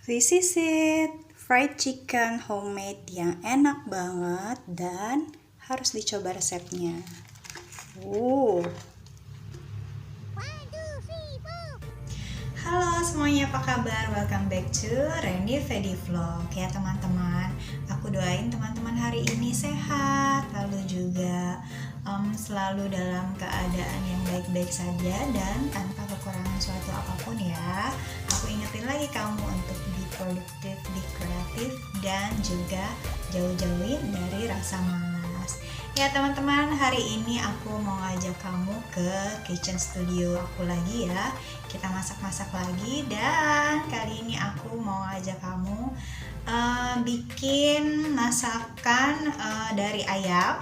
This is it, fried chicken homemade yang enak banget dan harus dicoba resepnya. Halo semuanya, apa kabar? Welcome back to Randy Vedi Vlog. Ya teman-teman, aku doain teman-teman hari ini sehat, lalu juga selalu dalam keadaan yang baik-baik saja dan tanpa kekurangan suatu apapun ya. Aku ingetin lagi kamu untuk be produktif, be kreatif, dan juga jauh-jauhin dari rasa malas. Ya teman-teman, hari ini aku mau ngajak kamu ke kitchen studio aku lagi ya. Kita masak-masak lagi, dan kali ini aku mau ngajak kamu bikin masakan dari ayam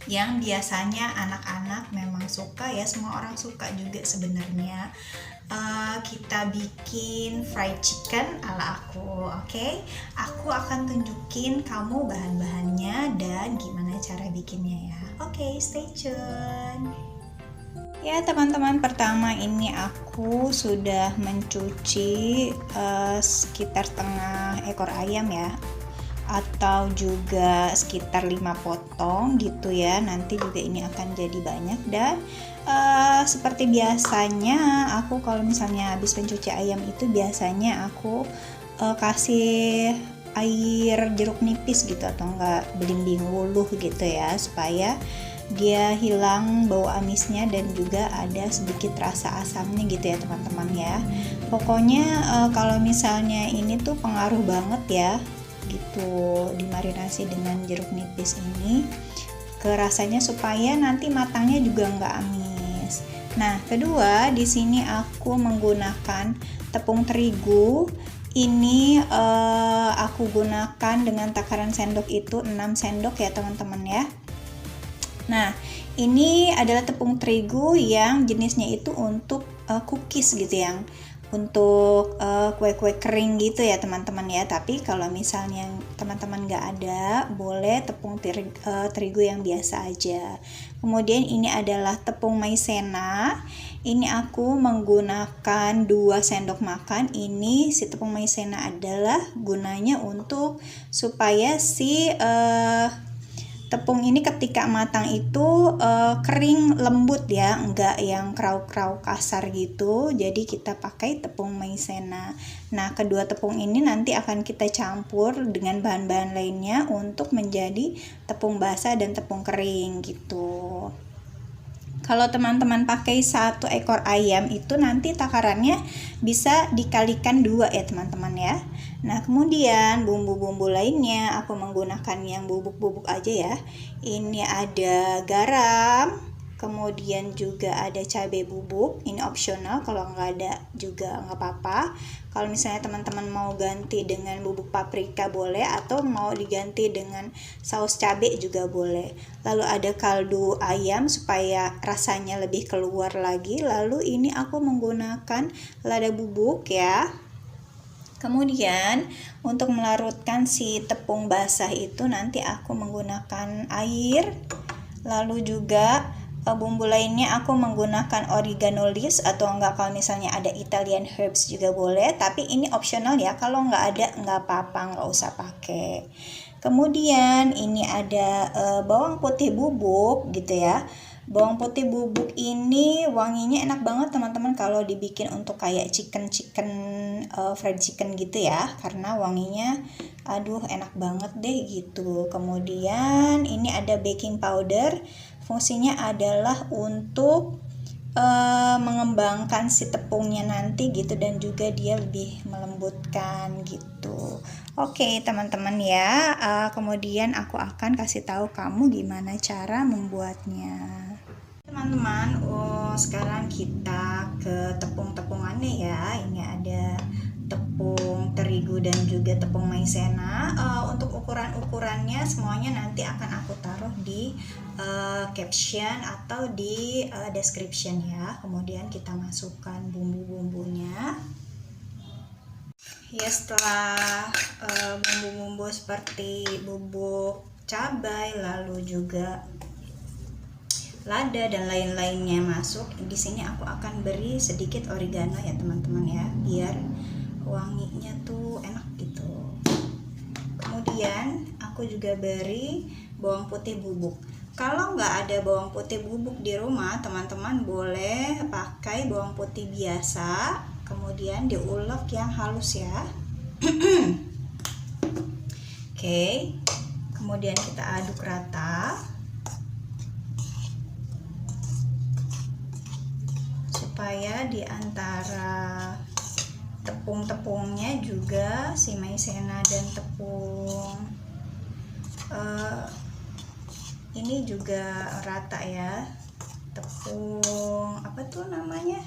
yang biasanya anak-anak memang suka ya, semua orang suka juga sebenarnya. Kita bikin fried chicken ala aku, oke? Aku akan tunjukin kamu bahan-bahannya dan gimana cara bikinnya ya. Oke, stay tune. Ya teman-teman, pertama ini aku sudah mencuci sekitar setengah ekor ayam ya, atau juga sekitar 5 potong gitu ya. Nanti juga ini akan jadi banyak. Dan seperti biasanya aku kalau misalnya habis mencuci ayam itu biasanya aku kasih air jeruk nipis gitu, atau enggak belimbing wuluh gitu ya, supaya dia hilang bau amisnya dan juga ada sedikit rasa asamnya gitu ya teman-teman ya. Pokoknya kalau misalnya ini tuh pengaruh banget ya gitu, dimarinasi dengan jeruk nipis ini ke rasanya supaya nanti matangnya juga nggak amis. Nah, kedua di sini aku menggunakan tepung terigu. Ini aku gunakan dengan takaran sendok itu 6 sendok ya teman-teman ya. Nah, ini adalah tepung terigu yang jenisnya itu untuk cookies gitu, yang untuk kue-kue kering gitu ya teman-teman ya. Tapi kalau misalnya teman-teman nggak ada, boleh tepung terigu yang biasa aja. Kemudian ini adalah tepung maizena. Ini aku menggunakan 2 sendok makan. Ini si tepung maizena adalah gunanya untuk supaya si tepung ini ketika matang itu kering lembut ya, enggak yang krau-krau kasar gitu. Jadi kita pakai tepung maizena. Nah, kedua tepung ini nanti akan kita campur dengan bahan-bahan lainnya untuk menjadi tepung basah dan tepung kering gitu. Kalau teman-teman pakai 1 ekor ayam itu nanti takarannya bisa dikalikan 2 ya teman-teman ya. Nah, kemudian bumbu-bumbu lainnya aku menggunakan yang bubuk-bubuk aja ya. Ini ada garam, kemudian juga ada cabai bubuk. Ini opsional, kalau nggak ada juga nggak apa-apa. Kalau misalnya teman-teman mau ganti dengan bubuk paprika boleh, atau mau diganti dengan saus cabai juga boleh. Lalu ada kaldu ayam supaya rasanya lebih keluar lagi. Lalu ini aku menggunakan lada bubuk ya. Kemudian untuk melarutkan si tepung basah itu nanti aku menggunakan air. Lalu juga bumbu lainnya aku menggunakan oregano leaves, atau enggak kalau misalnya ada Italian herbs juga boleh, tapi ini opsional ya, kalau enggak ada enggak apa-apa, enggak usah pakai. Kemudian ini ada bawang putih bubuk gitu ya. Bawang putih bubuk ini wanginya enak banget teman-teman kalau dibikin untuk kayak chicken fried chicken gitu ya, karena wanginya aduh enak banget deh gitu. Kemudian ini ada baking powder. Fungsinya adalah untuk mengembangkan si tepungnya nanti gitu, dan juga dia lebih melembutkan gitu. Oke teman-teman ya, kemudian aku akan kasih tahu kamu gimana cara membuatnya. Teman-teman, sekarang kita ke tepung-tepungannya ya. Ini ada tepung terigu dan juga tepung maizena. Untuk ukuran-ukurannya semuanya nanti akan aku taruh di caption atau di description ya. Kemudian kita masukkan bumbu-bumbunya. Ya, setelah bumbu-bumbu seperti bubuk cabai, lalu juga lada dan lain-lainnya masuk, di sini aku akan beri sedikit oregano ya teman-teman ya, biar wanginya tuh enak gitu. Kemudian aku juga beri bawang putih bubuk. Kalau nggak ada bawang putih bubuk di rumah, teman-teman boleh pakai bawang putih biasa, kemudian diulek yang halus ya. Oke, kemudian kita aduk rata supaya di antara tepung-tepungnya juga si maizena dan tepung ini juga rata ya. Tepung apa tuh namanya,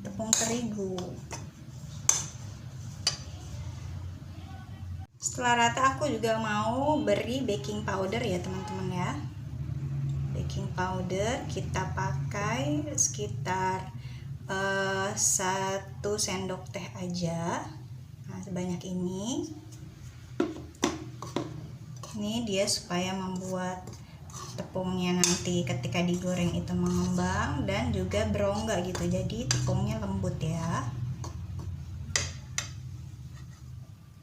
tepung terigu. Setelah rata aku juga mau beri baking powder ya teman-teman ya. Baking powder kita pakai sekitar 1 sendok teh aja. Nah, sebanyak ini dia supaya membuat tepungnya nanti ketika digoreng itu mengembang dan juga berongga gitu, jadi tepungnya lembut ya.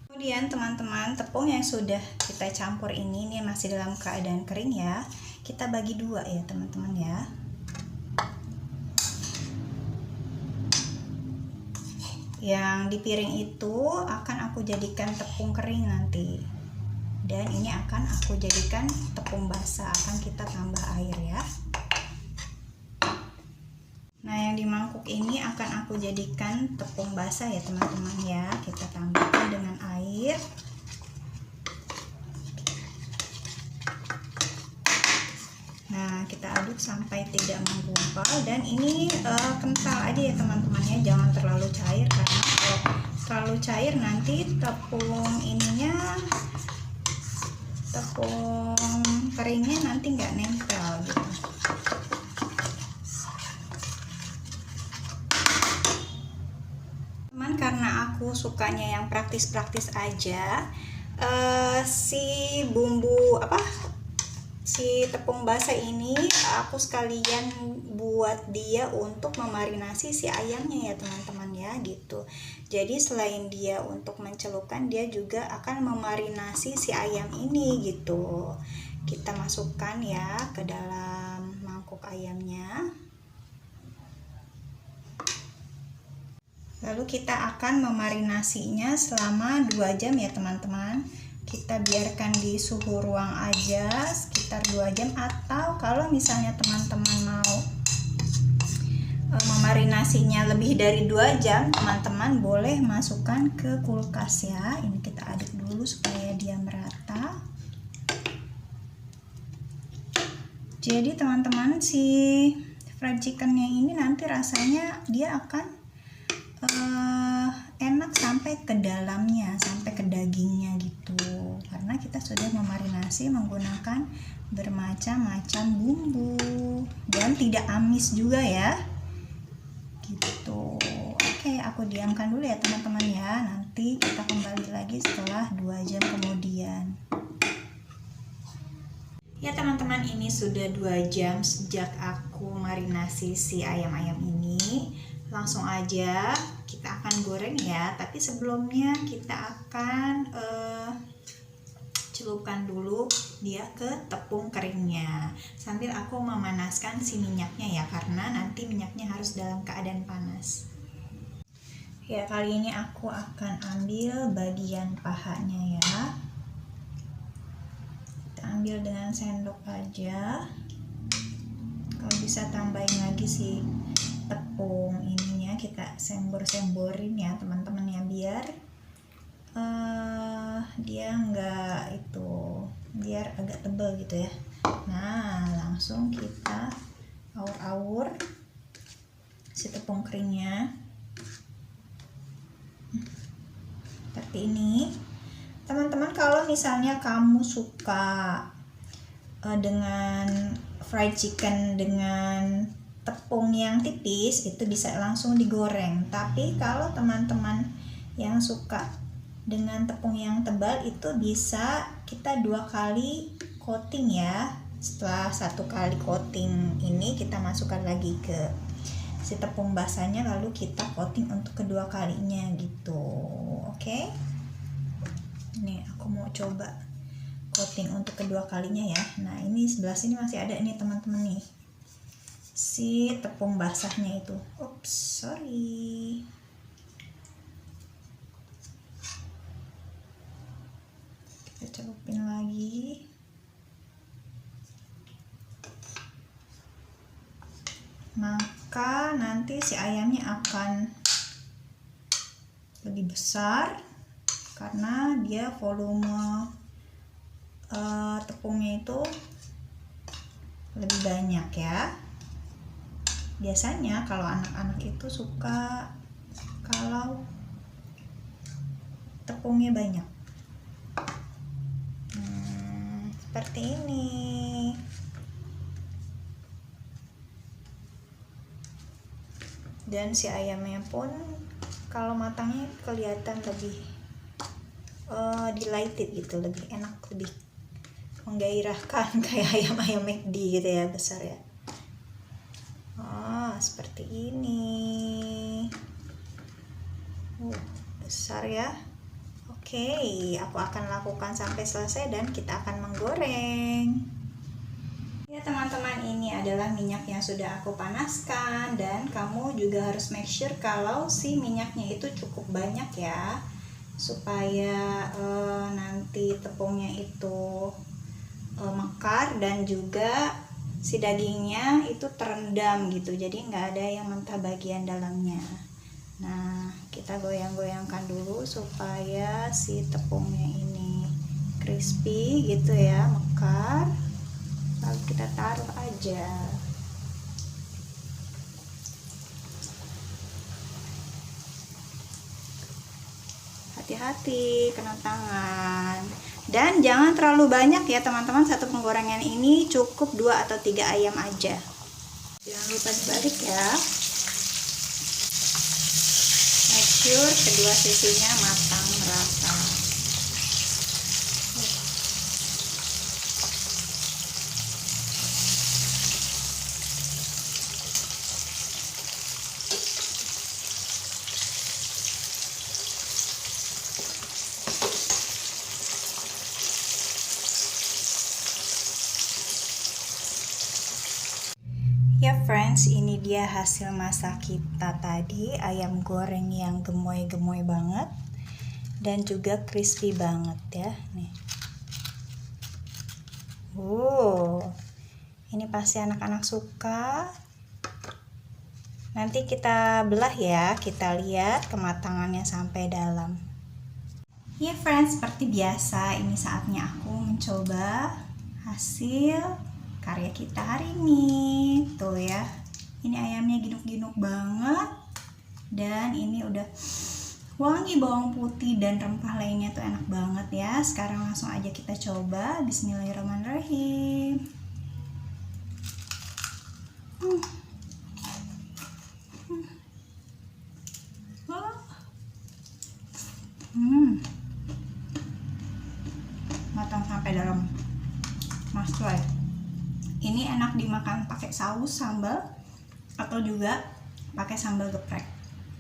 Kemudian teman-teman, tepung yang sudah kita campur ini masih dalam keadaan kering ya, kita bagi dua ya teman-teman ya. Yang di piring itu akan aku jadikan tepung kering nanti, dan ini akan aku jadikan tepung basah, akan kita tambah air ya. Nah, yang di mangkuk ini akan aku jadikan tepung basah ya teman-teman ya. Kita tambahkan dengan air. Nah, kita aduk sampai tidak menggumpal, dan ini kental aja ya teman-teman ya, jangan terlalu cair, karena kalau terlalu cair nanti tepung keringnya nanti nggak nempel gitu. Teman, karena aku sukanya yang praktis-praktis aja, si tepung basah ini aku sekalian buat dia untuk memarinasi si ayamnya ya teman-teman ya gitu. Jadi selain dia untuk mencelupkan, dia juga akan memarinasi si ayam ini gitu. Kita masukkan ya ke dalam mangkuk ayamnya. Lalu kita akan memarinasinya selama 2 jam ya teman-teman. Kita biarkan di suhu ruang aja sekitar 2 jam, atau kalau misalnya teman-teman mau memarinasinya lebih dari 2 jam, teman-teman boleh masukkan ke kulkas ya. Ini kita aduk dulu supaya dia merata. Jadi teman-teman, si fried chickennya ini nanti rasanya dia akan enak sampai ke dalamnya, sampai ke dagingnya gitu, karena kita sudah memarinasi menggunakan bermacam-macam bumbu dan tidak amis juga ya gitu. Oke, aku diamkan dulu ya teman-teman ya, nanti kita kembali lagi setelah 2 jam kemudian. Ya teman-teman, ini sudah 2 jam sejak aku marinasi si ayam-ayam ini. Langsung aja kita akan goreng ya, tapi sebelumnya kita akan celupkan dulu dia ke tepung keringnya sambil aku memanaskan si minyaknya ya, karena nanti minyaknya harus dalam keadaan panas ya. Kali ini aku akan ambil bagian pahanya ya, kita ambil dengan sendok aja. Kalau bisa tambahin lagi si tepung ininya, kita sembor-semborin ya teman-teman ya, biar dia biar agak tebal gitu ya. Nah, langsung kita aur-aur si tepung keringnya seperti ini. Teman-teman, kalau misalnya kamu suka dengan fried chicken dengan tepung yang tipis, itu bisa langsung digoreng. Tapi kalau teman-teman yang suka dengan tepung yang tebal, itu bisa kita 2 kali coating ya. Setelah 1 kali coating ini, kita masukkan lagi ke si tepung basahnya, lalu kita coating untuk kedua kalinya gitu. Oke. Nih aku mau coba coating untuk kedua kalinya ya. Nah ini sebelah sini masih ada nih teman-teman nih, si tepung basahnya itu. Oops, sorry. Kita celupin lagi. Maka nanti si ayamnya akan lebih besar karena dia volume tepungnya itu lebih banyak ya. Biasanya kalau anak-anak itu suka kalau tepungnya banyak. Seperti ini. Dan si ayamnya pun kalau matangnya kelihatan lebih delighted gitu, lebih enak, lebih menggairahkan kayak ayam-ayam McD gitu ya, besar ya. Seperti ini. Besar ya. Oke, aku akan lakukan sampai selesai dan kita akan menggoreng. Ya teman-teman, ini adalah minyak yang sudah aku panaskan, dan kamu juga harus make sure kalau si minyaknya itu cukup banyak ya, supaya nanti tepungnya itu mekar dan juga si dagingnya itu terendam gitu, jadi nggak ada yang mentah bagian dalamnya. Nah kita goyang-goyangkan dulu supaya si tepungnya ini crispy gitu ya, mekar. Lalu kita taruh aja. Hati-hati kena tangan. Dan jangan terlalu banyak ya teman-teman, satu penggorengan ini cukup 2 atau 3 ayam aja. Jangan lupa dibalik ya. Make sure kedua sisinya matang merata. Ya friends, ini dia hasil masak kita tadi, ayam goreng yang gemoy-gemoy banget dan juga crispy banget ya. Nih. Ini pasti anak-anak suka. Nanti kita belah ya, kita lihat kematangannya sampai dalam. Ya friends, seperti biasa ini saatnya aku mencoba hasil karya kita hari ini. Tuh ya, ini ayamnya ginuk-ginuk banget, dan ini udah wangi bawang putih dan rempah lainnya tuh enak banget ya. Sekarang langsung aja kita coba. Bismillahirrahmanirrahim. Matang sampai dalam, Mas Troy. Ini enak dimakan pakai saus sambal atau juga pakai sambal geprek.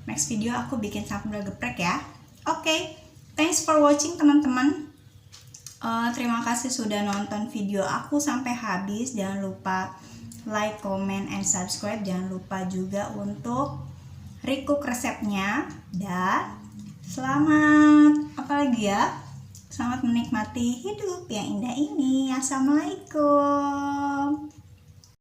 Next video aku bikin sambal geprek ya. Oke, thanks for watching teman-teman. Terima kasih sudah nonton video aku sampai habis. Jangan lupa like, comment, and subscribe. Jangan lupa juga untuk recook resepnya. Dan selamat apa lagi ya? Selamat menikmati hidup yang indah ini. Assalamualaikum.